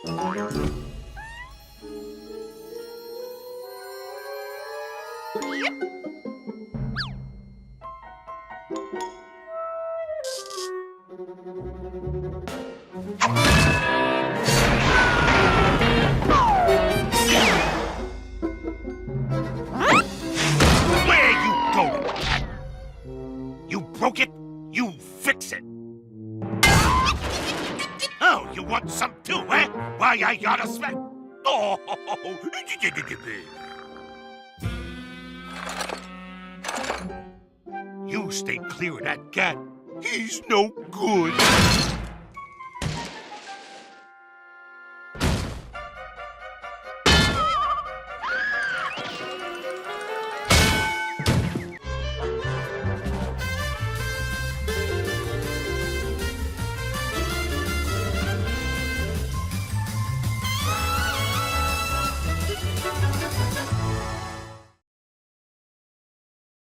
Where you going, cat? You broke it, you fix it. Oh, you want some too, eh? Why, I gotta spend... Oh! You stay clear of that cat. He's no good.